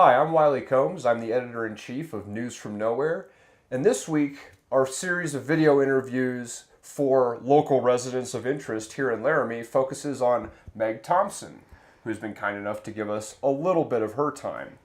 Hi, I'm Wiley Combs. I'm the editor-in-chief of News from Nowhere. And this week, our series of video interviews for local residents of interest here in Laramie focuses on Meg Thompson, who's been kind enough to give us a little bit of her time,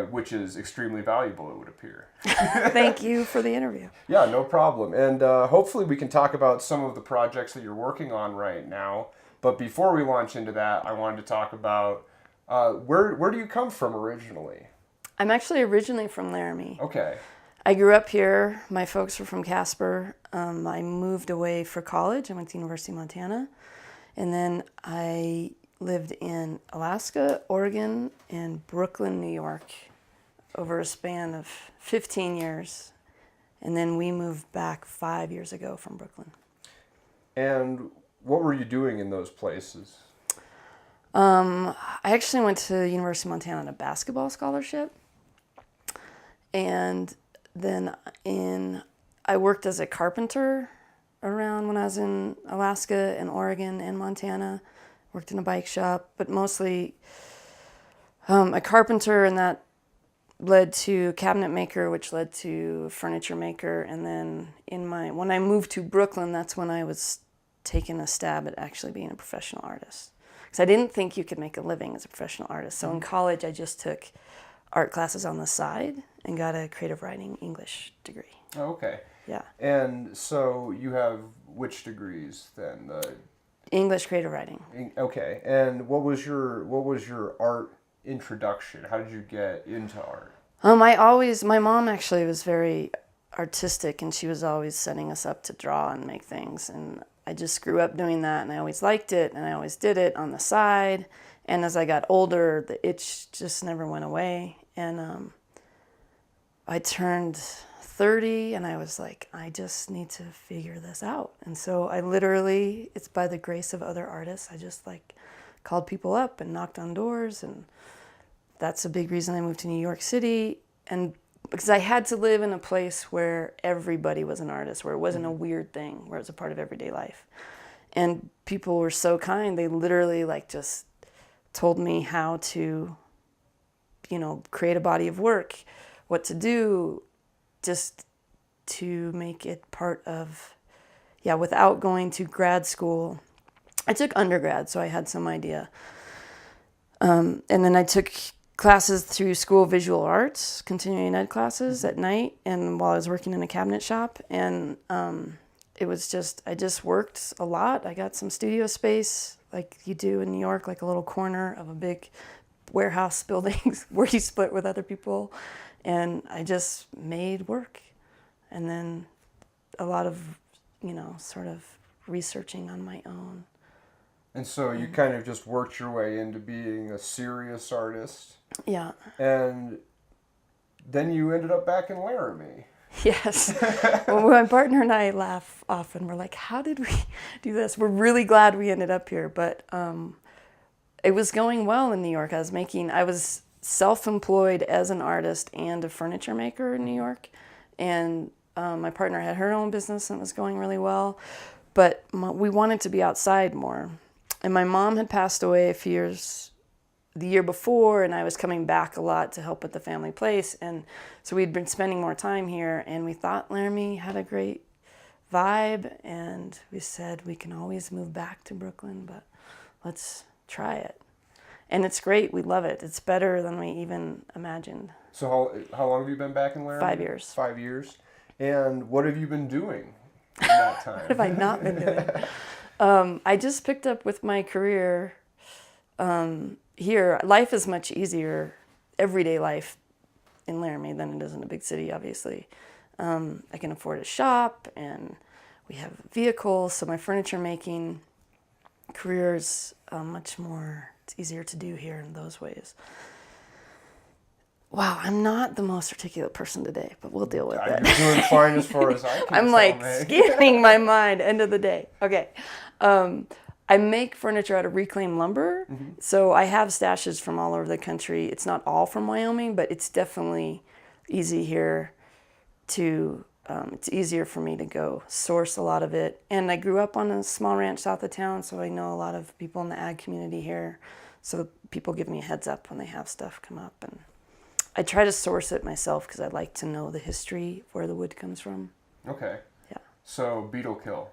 which is extremely valuable, it would appear. Thank you for the interview. Yeah, no problem. And hopefully we can talk about some of the projects that you're working on right now. But before we launch into that, I wanted to talk about where do you come from originally? I'm actually originally from Laramie. Okay. I grew up here. My folks were from Casper. I moved away for college. I went to University of Montana. And then I lived in Alaska, Oregon, and Brooklyn, New York over a span of 15 years. And then we moved back 5 years ago from Brooklyn. And what were you doing in those places? I actually went to University of Montana on a basketball scholarship. And then I worked as a carpenter around when I was in Alaska and Oregon and Montana. Worked in a bike shop, but mostly a carpenter, and that led to cabinet maker, which led to furniture maker. And then when I moved to Brooklyn, that's when I was taking a stab at actually being a professional artist. Because I didn't think you could make a living as a professional artist. So in college, I just took art classes on the side and got a creative writing English degree. Oh, okay. Yeah. And so you have which degrees then? English creative writing. Okay. And what was your art introduction? How did you get into art? My mom actually was very artistic, and she was always setting us up to draw and make things. And I just grew up doing that, and I always liked it, and I always did it on the side. And as I got older, the itch just never went away. And I turned 30, and I was like, I just need to figure this out. And so I literally, it's by the grace of other artists, I just called people up and knocked on doors. And that's a big reason I moved to New York City. And because I had to live in a place where everybody was an artist, where it wasn't a weird thing, where it was a part of everyday life. And people were so kind. They literally just told me how to, create a body of work, what to do, just to make it part of, without going to grad school. I took undergrad, so I had some idea. And then I took classes through School of Visual Arts, continuing ed classes at night, and while I was working in a cabinet shop. And it was I just worked a lot. I got some studio space like you do in New York, like a little corner of a big warehouse building where you split with other people. And I just made work. And then a lot of, sort of researching on my own. And so you kind of just worked your way into being a serious artist. Yeah. And then you ended up back in Laramie. Yes. Well, my partner and I laugh often. We're like, how did we do this? We're really glad we ended up here. But it was going well in New York. I was self-employed as an artist and a furniture maker in New York. And my partner had her own business and it was going really well. But we wanted to be outside more. And my mom had passed away the year before, and I was coming back a lot to help with the family place. And so we'd been spending more time here, and we thought Laramie had a great vibe, and we said we can always move back to Brooklyn, but let's try it. And it's great. We love it. It's better than we even imagined. So how long have you been back in Laramie? 5 years. 5 years. And what have you been doing in that time? What have I not been doing? I just picked up with my career here. Life is much easier, everyday life in Laramie than it is in a big city, obviously. I can afford a shop, and we have vehicles, so my furniture making career is much more, it's easier to do here in those ways. Wow, I'm not the most articulate person today, but we'll deal with it. You're doing fine as far as I can I'm tell, scanning my mind, end of the day. Okay. I make furniture out of reclaimed lumber, so I have stashes from all over the country. It's not all from Wyoming, but it's definitely easy here to, it's easier for me to go source a lot of it. And I grew up on a small ranch south of town, so I know a lot of people in the ag community here. So people give me a heads up when they have stuff come up. And I try to source it myself because I like to know the history of where the wood comes from. Okay. Yeah. So beetle kill.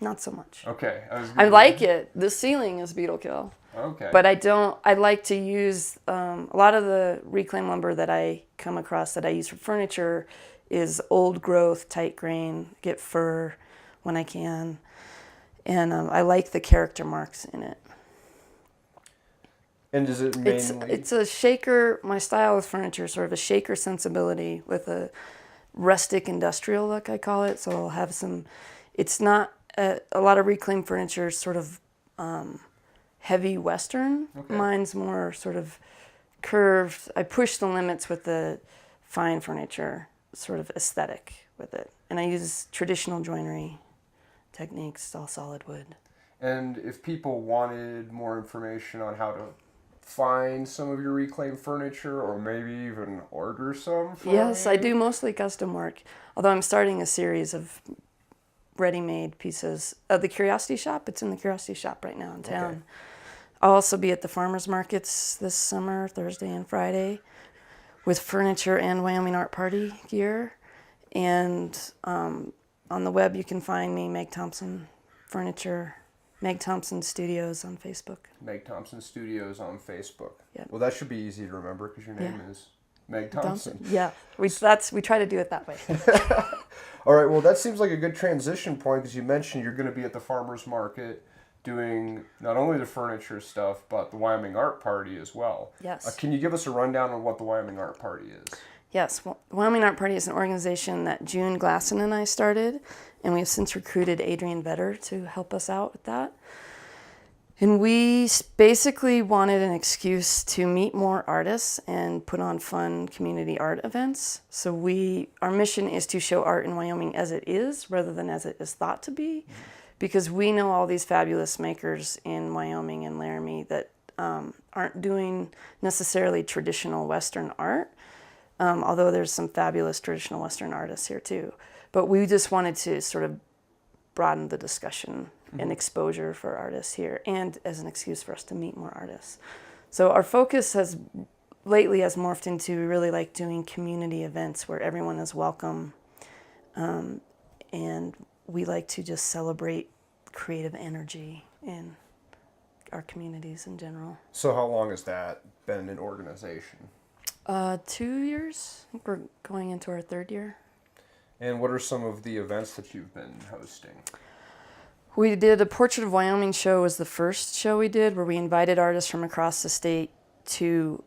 Not so much. Okay. I like it. The ceiling is beetle kill. Okay. But I like to use, a lot of the reclaimed lumber that I come across that I use for furniture is old growth, tight grain, get fir when I can. And I like the character marks in it. And is it mainly... It's a shaker, my style with furniture, sort of a shaker sensibility with a rustic industrial look, I call it. So I'll have some, it's not, a lot of reclaimed furniture is sort of heavy Western. Okay. Mine's more sort of curved. I push the limits with the fine furniture, sort of aesthetic with it. And I use traditional joinery techniques, all solid wood. And if people wanted more information on how to find some of your reclaimed furniture, or maybe even order some from Yes, you? I do mostly custom work, although I'm starting a series of ready-made pieces. The Curiosity Shop, it's in the Curiosity Shop right now in town. Okay. I'll also be at the farmers markets this summer, Thursday and Friday, with furniture and Wyoming Art Party gear. And on the web, you can find me, Meg Thompson Furniture, Meg Thompson Studios on Facebook. Meg Thompson Studios on Facebook. Yep. Well, that should be easy to remember because your name is Meg Thompson. Yeah, we try to do it that way. All right, well, that seems like a good transition point because you mentioned you're going to be at the farmers market doing not only the furniture stuff, but the Wyoming Art Party as well. Yes. Can you give us a rundown on what the Wyoming Art Party is? Yes, well, Wyoming Art Party is an organization that June Glasson and I started, and we have since recruited Adrian Vetter to help us out with that. And we basically wanted an excuse to meet more artists and put on fun community art events. So our mission is to show art in Wyoming as it is, rather than as it is thought to be, because we know all these fabulous makers in Wyoming and Laramie that aren't doing necessarily traditional Western art. Although there's some fabulous traditional Western artists here too. But we just wanted to sort of broaden the discussion and exposure for artists here, and as an excuse for us to meet more artists. So our focus lately has morphed into, we really like doing community events where everyone is welcome. And we like to just celebrate creative energy in our communities in general. So how long has that been in organization? 2 years. I think we're going into our third year. And what are some of the events that you've been hosting? We did a Portrait of Wyoming show was the first show we did, where we invited artists from across the state to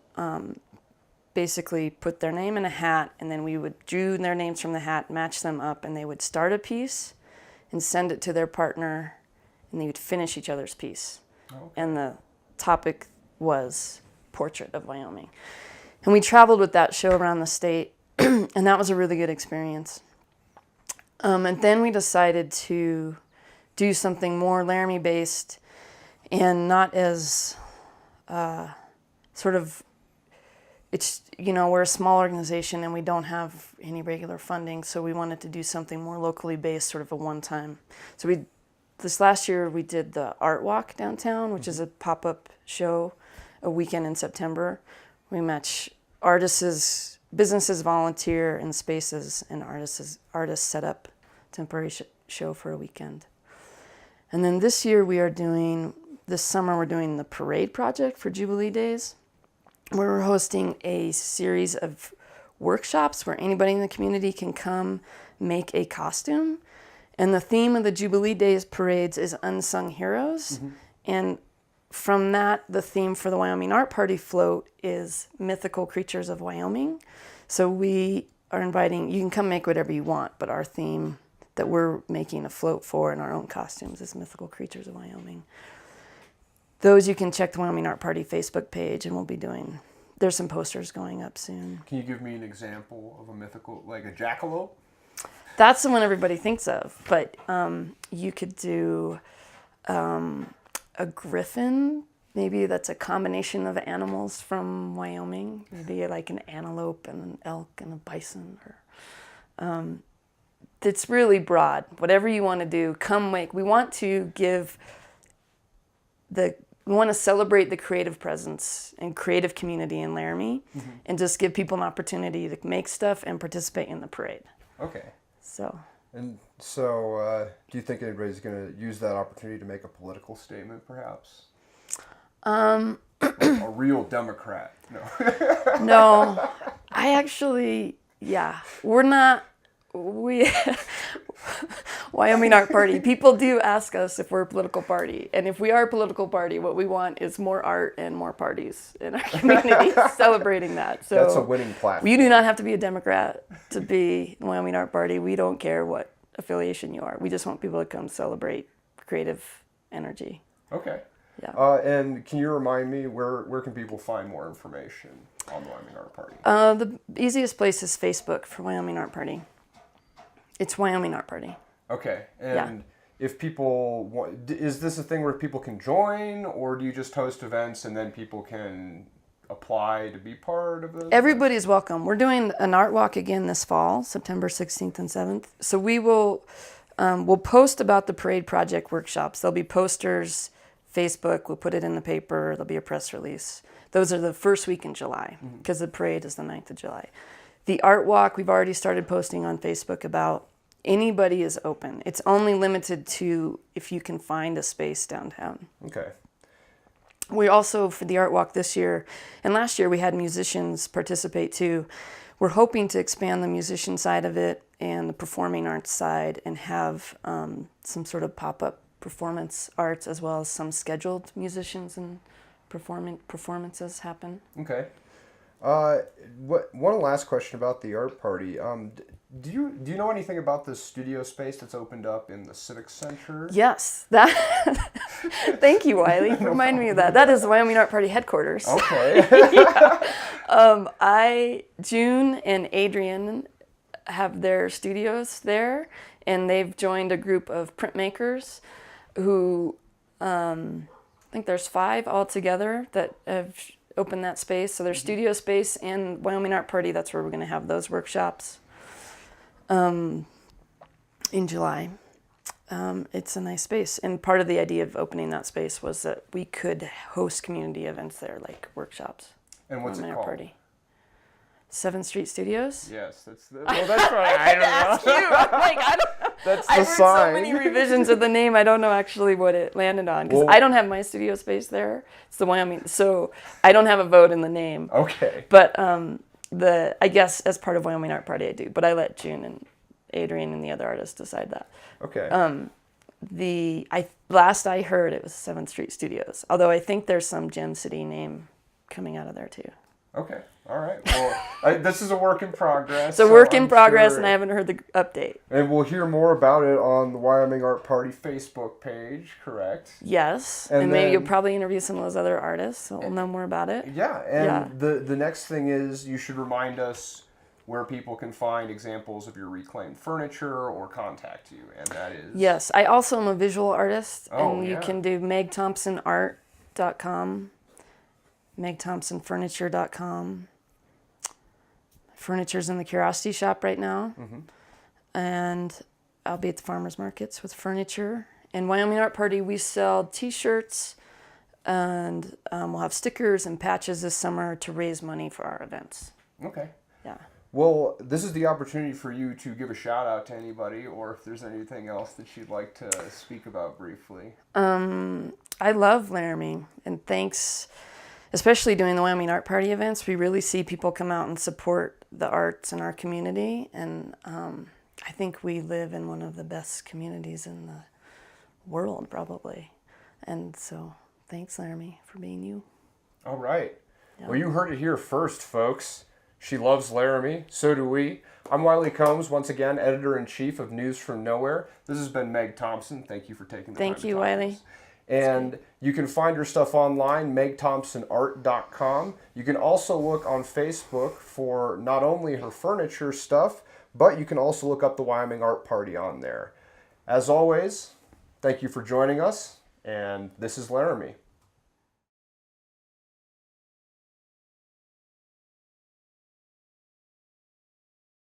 basically put their name in a hat, and then we would drew their names from the hat, match them up, and they would start a piece and send it to their partner, and they would finish each other's piece. Okay. And the topic was Portrait of Wyoming. And we traveled with that show around the state, and that was a really good experience. And then we decided to do something more Laramie-based and not as sort of, it's, we're a small organization and we don't have any regular funding, so we wanted to do something more locally based, sort of a one-time. So this last year we did the Art Walk downtown, which is a pop-up show, a weekend in September. We match artists, businesses volunteer in spaces, and artists set up temporary show for a weekend. And then this summer we're doing the Parade Project for Jubilee Days, where we're hosting a series of workshops where anybody in the community can come make a costume. And the theme of the Jubilee Days parades is unsung heroes. Mm-hmm. And from that, the theme for the Wyoming Art Party float is mythical creatures of Wyoming. So we are inviting, you can come make whatever you want, but our theme that we're making a float for in our own costumes is mythical creatures of Wyoming. Those you can check the Wyoming Art Party Facebook page, and there's some posters going up soon. Can you give me an example of a mythical, like a jackalope? That's the one everybody thinks of, but you could do a griffin. Maybe that's a combination of animals from Wyoming. Maybe like an antelope and an elk and a bison. It's really broad. Whatever you want to do, come make. We want to give the we want to celebrate the creative presence and creative community in Laramie, and just give people an opportunity to make stuff and participate in the parade. Okay. So. And so, do you think anybody's going to use that opportunity to make a political statement, perhaps? Like a real Democrat? No. No, I actually, we're not. Wyoming Art Party. People do ask us if we're a political party, and if we are a political party, what we want is more art and more parties in our community celebrating that. So that's a winning platform. You do not have to be a Democrat to be Wyoming Art Party. We don't care what affiliation you are. We just want people to come celebrate creative energy. Okay. Yeah. And can you remind me where can people find more information on the Wyoming Art Party? The easiest place is Facebook for Wyoming Art Party. It's Wyoming Art Party. Okay. And if people want, is this a thing where people can join, or do you just host events and then people can apply to be part of it? Everybody's welcome. We're doing an art walk again this fall, September 16th and 7th. So we will we'll post about the parade project workshops. There'll be posters, Facebook, we'll put it in the paper, there'll be a press release. Those are the first week in July, because the parade is the 9th of July. The art walk, we've already started posting on Facebook about. Anybody is open. It's only limited to if you can find a space downtown. Okay. We also, for the art walk this year, and last year we had musicians participate too. We're hoping to expand the musician side of it and the performing arts side, and have some sort of pop-up performance arts, as well as some scheduled musicians and performances happen. Okay. One last question about the art party. Do you know anything about the studio space that's opened up in the Civic Center? Yes, that. Thank you, Wiley. Remind me of that. That is the Wyoming Art Party headquarters. Okay. June and Adrian have their studios there, and they've joined a group of printmakers who, I think there's 5 altogether that have opened that space. So there's studio space and Wyoming Art Party. That's where we're going to have those workshops in July. It's a nice space, and part of the idea of opening that space was that we could host community events there, like workshops. And what's Wyoming it Art called? Party. 7th Street Studios. Yes, that's right. I don't Ask you. I'm like, I don't know. That's the I've heard sign. so many revisions of the name. I don't know actually what it landed on, because I don't have my studio space there. It's the Wyoming, so I don't have a vote in the name. Okay. But I guess as part of Wyoming Art Party I do. But I let June and Adrian and the other artists decide that. Okay. Last I heard it was 7th Street Studios. Although I think there's some Gem City name coming out of there too. Okay. All right. Well, this is a work in progress. It's a work in I'm progress, sure, and I haven't heard the update. And we'll hear more about it on the Wyoming Art Party Facebook page, correct? Yes, And and maybe then- you'll probably interview some of those other artists, so we'll know more about it. Yeah, and the next thing is you should remind us where people can find examples of your reclaimed furniture or contact you, and that is... Yes, I also am a visual artist, Oh, and you yeah. can do megthompsonart.com, megthompsonfurniture.com. Furniture's in the Curiosity Shop right now, and I'll be at the farmers markets with furniture. In Wyoming Art Party, we sell T-shirts, and we'll have stickers and patches this summer to raise money for our events. Okay. Yeah. Well, this is the opportunity for you to give a shout out to anybody, or if there's anything else that you'd like to speak about briefly. I love Laramie, and thanks, especially doing the Wyoming Art Party events. We really see people come out and support the arts in our community, and I think we live in one of the best communities in the world, probably. And so, thanks, Laramie, for being you. All right. Yeah. Well, you heard it here first, folks. She loves Laramie. So do we. I'm Wiley Combs, once again, Editor-in-Chief of News from Nowhere. This has been Meg Thompson. Thank you for taking the time Thank to you, talk to Wiley. us. And you can find her stuff online, megthompsonart.com. You can also look on Facebook for not only her furniture stuff, but you can also look up the Wyoming Art Party on there. As always, thank you for joining us, and this is Laramie.